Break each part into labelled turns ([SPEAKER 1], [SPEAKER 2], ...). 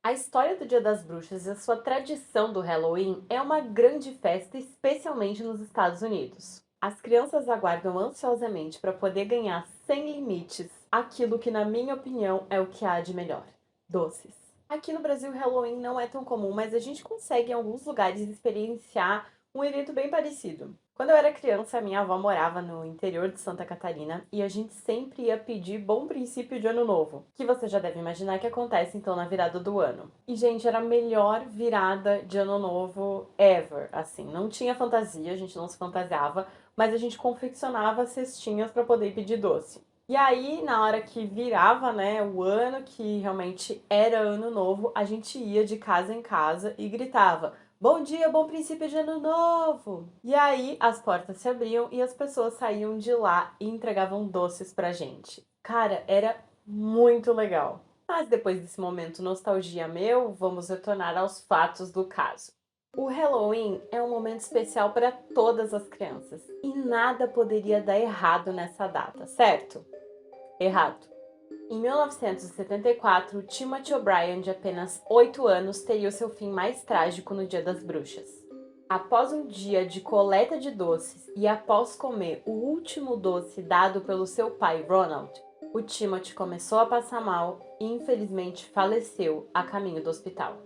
[SPEAKER 1] A história do Dia das Bruxas e a sua tradição do Halloween é uma grande festa, especialmente nos Estados Unidos. As crianças aguardam ansiosamente para poder ganhar sem limites aquilo que, na minha opinião, é o que há de melhor: doces. Aqui no Brasil, o Halloween não é tão comum, mas a gente consegue em alguns lugares experienciar um evento bem parecido. Quando eu era criança, a minha avó morava no interior de Santa Catarina e a gente sempre ia pedir bom princípio de ano novo, que você já deve imaginar que acontece então na virada do ano. E, gente, era a melhor virada de ano novo ever, assim, não tinha fantasia, a gente não se fantasiava, mas a gente confeccionava cestinhas para poder pedir doce. E aí, na hora que virava, né, o ano que realmente era ano novo, a gente ia de casa em casa e gritava: Bom dia, bom princípio de ano novo! E aí as portas se abriam e as pessoas saíam de lá e entregavam doces pra gente. Cara, era muito legal. Mas depois desse momento nostalgia meu, vamos retornar aos fatos do caso. O Halloween é um momento especial para todas as crianças e nada poderia dar errado nessa data, certo? Errado. Em 1974, Timothy O'Brien, de apenas 8 anos, teria o seu fim mais trágico no Dia das Bruxas. Após um dia de coleta de doces e após comer o último doce dado pelo seu pai, Ronald, o Timothy começou a passar mal e infelizmente faleceu a caminho do hospital.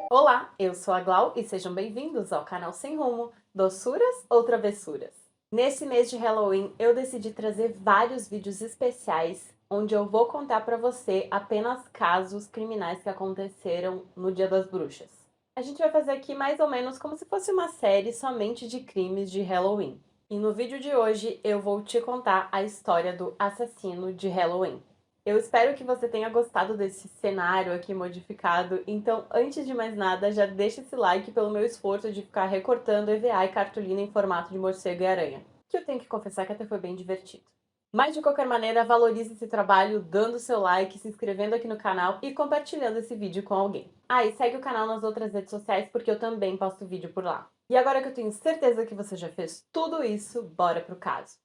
[SPEAKER 1] Olá, eu sou a Glau e sejam bem-vindos ao canal Sem Rumo, doçuras ou travessuras. Nesse mês de Halloween, eu decidi trazer vários vídeos especiais onde eu vou contar pra você apenas casos criminais que aconteceram no Dia das Bruxas. A gente vai fazer aqui mais ou menos como se fosse uma série somente de crimes de Halloween. E no vídeo de hoje eu vou te contar a história do assassino de Halloween. Eu espero que você tenha gostado desse cenário aqui modificado, então antes de mais nada, já deixa esse like pelo meu esforço de ficar recortando EVA e cartolina em formato de morcego e aranha, que eu tenho que confessar que até foi bem divertido. Mas de qualquer maneira, valorize esse trabalho dando seu like, se inscrevendo aqui no canal e compartilhando esse vídeo com alguém. Ah, e segue o canal nas outras redes sociais porque eu também posto vídeo por lá. E agora que eu tenho certeza que você já fez tudo isso, bora pro caso.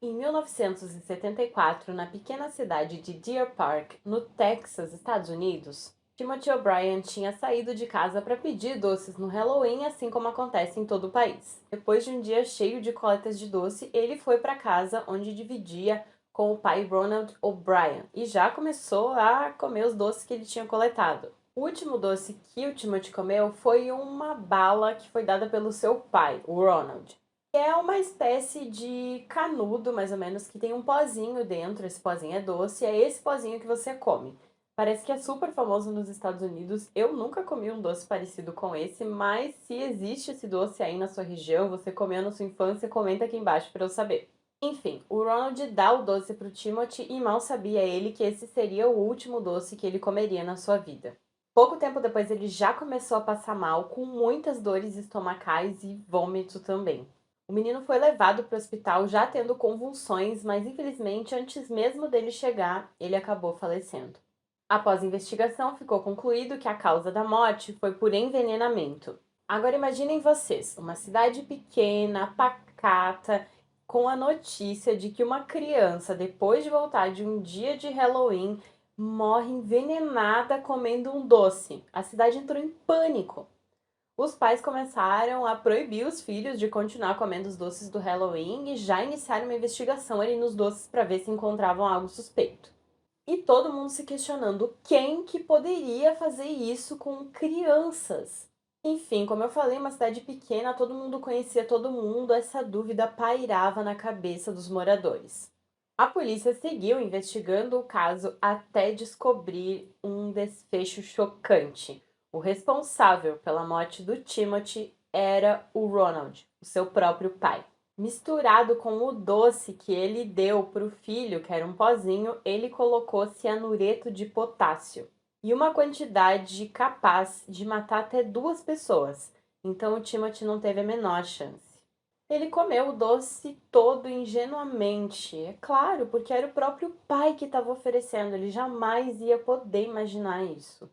[SPEAKER 1] Em 1974, na pequena cidade de Deer Park, no Texas, Estados Unidos, Timothy O'Brien tinha saído de casa para pedir doces no Halloween, assim como acontece em todo o país. Depois de um dia cheio de coletas de doce, ele foi para casa, onde dividia com o pai Ronald O'Brien e já começou a comer os doces que ele tinha coletado. O último doce que o Timothy comeu foi uma bala que foi dada pelo seu pai, o Ronald. É uma espécie de canudo, mais ou menos, que tem um pozinho dentro. Esse pozinho é doce, é esse pozinho que você come. Parece que é super famoso nos Estados Unidos. Eu nunca comi um doce parecido com esse, mas se existe esse doce aí na sua região, você comeu na sua infância, comenta aqui embaixo para eu saber. Enfim, o Ronald dá o doce pro Timothy e mal sabia ele que esse seria o último doce que ele comeria na sua vida. Pouco tempo depois ele já começou a passar mal, com muitas dores estomacais e vômito também. O menino foi levado para o hospital já tendo convulsões, mas infelizmente, antes mesmo dele chegar, ele acabou falecendo. Após a investigação, ficou concluído que a causa da morte foi por envenenamento. Agora imaginem vocês, uma cidade pequena, pacata, com a notícia de que uma criança, depois de voltar de um dia de Halloween, morre envenenada comendo um doce. A cidade entrou em pânico. Os pais começaram a proibir os filhos de continuar comendo os doces do Halloween e já iniciaram uma investigação ali nos doces para ver se encontravam algo suspeito. E todo mundo se questionando quem que poderia fazer isso com crianças. Enfim, como eu falei, uma cidade pequena, todo mundo conhecia todo mundo, essa dúvida pairava na cabeça dos moradores. A polícia seguiu investigando o caso até descobrir um desfecho chocante. O responsável pela morte do Timothy era o Ronald, o seu próprio pai. Misturado com o doce que ele deu para o filho, que era um pozinho, ele colocou cianureto de potássio e uma quantidade capaz de matar até 2 pessoas. Então o Timothy não teve a menor chance. Ele comeu o doce todo ingenuamente, é claro, porque era o próprio pai que estava oferecendo, ele jamais ia poder imaginar isso.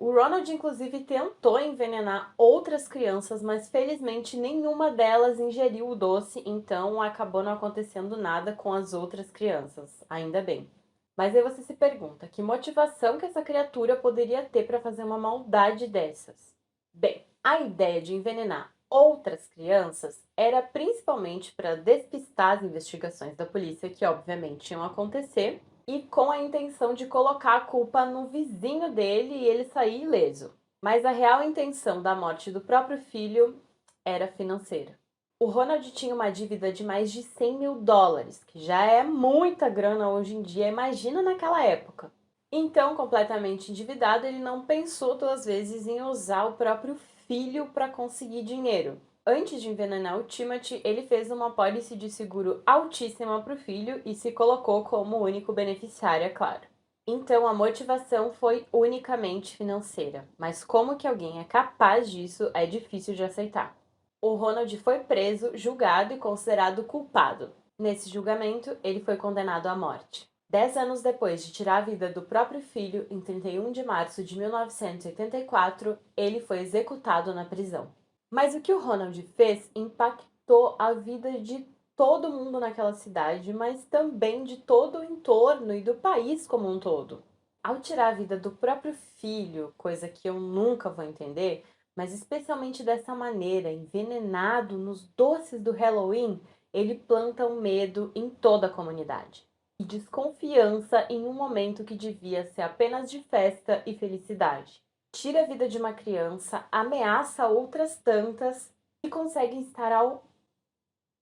[SPEAKER 1] O Ronald, inclusive, tentou envenenar outras crianças, mas felizmente nenhuma delas ingeriu o doce, então acabou não acontecendo nada com as outras crianças, ainda bem. Mas aí você se pergunta, que motivação que essa criatura poderia ter para fazer uma maldade dessas? Bem, a ideia de envenenar outras crianças era principalmente para despistar as investigações da polícia, que obviamente iam acontecer, e com a intenção de colocar a culpa no vizinho dele e ele sair ileso. Mas a real intenção da morte do próprio filho era financeira. O Ronald tinha uma dívida de mais de 100 mil dólares, que já é muita grana hoje em dia, imagina naquela época. Então, completamente endividado, ele não pensou duas vezes em usar o próprio filho para conseguir dinheiro. Antes de envenenar o Timothy, ele fez uma pólice de seguro altíssima para o filho e se colocou como único beneficiário, é claro. Então, a motivação foi unicamente financeira. Mas como que alguém é capaz disso é difícil de aceitar. O Ronald foi preso, julgado e considerado culpado. Nesse julgamento, ele foi condenado à morte. 10 anos depois de tirar a vida do próprio filho, em 31 de março de 1984, ele foi executado na prisão. Mas o que o Ronald fez impactou a vida de todo mundo naquela cidade, mas também de todo o entorno e do país como um todo. Ao tirar a vida do próprio filho, coisa que eu nunca vou entender, mas especialmente dessa maneira, envenenado nos doces do Halloween, ele planta um medo em toda a comunidade. E desconfiança em um momento que devia ser apenas de festa e felicidade. Tira a vida de uma criança, ameaça outras tantas e consegue instaurar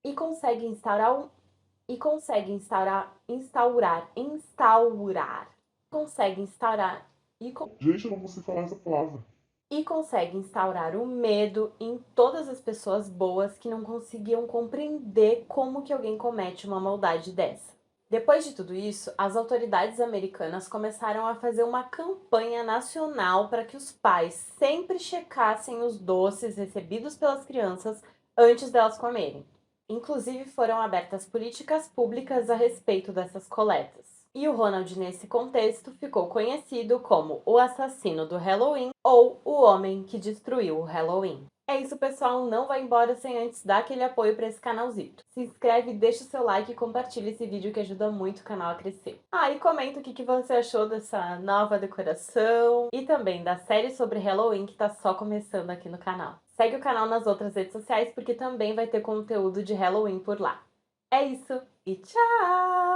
[SPEAKER 1] e consegue instaurar e consegue instaurar instaurar instaurar consegue instaurar e,
[SPEAKER 2] Gente, eu não consigo falar essa palavra.
[SPEAKER 1] e consegue instaurar o medo em todas as pessoas boas que não conseguiam compreender como que alguém comete uma maldade dessa. Depois de tudo isso, as autoridades americanas começaram a fazer uma campanha nacional para que os pais sempre checassem os doces recebidos pelas crianças antes delas comerem. Inclusive, foram abertas políticas públicas a respeito dessas coletas. E o Ronald, nesse contexto, ficou conhecido como o assassino do Halloween ou o homem que destruiu o Halloween. É isso, pessoal. Não vai embora sem antes dar aquele apoio para esse canalzito. Se inscreve, deixa o seu like e compartilha esse vídeo que ajuda muito o canal a crescer. Ah, e comenta o que você achou dessa nova decoração e também da série sobre Halloween que tá só começando aqui no canal. Segue o canal nas outras redes sociais porque também vai ter conteúdo de Halloween por lá. É isso e tchau!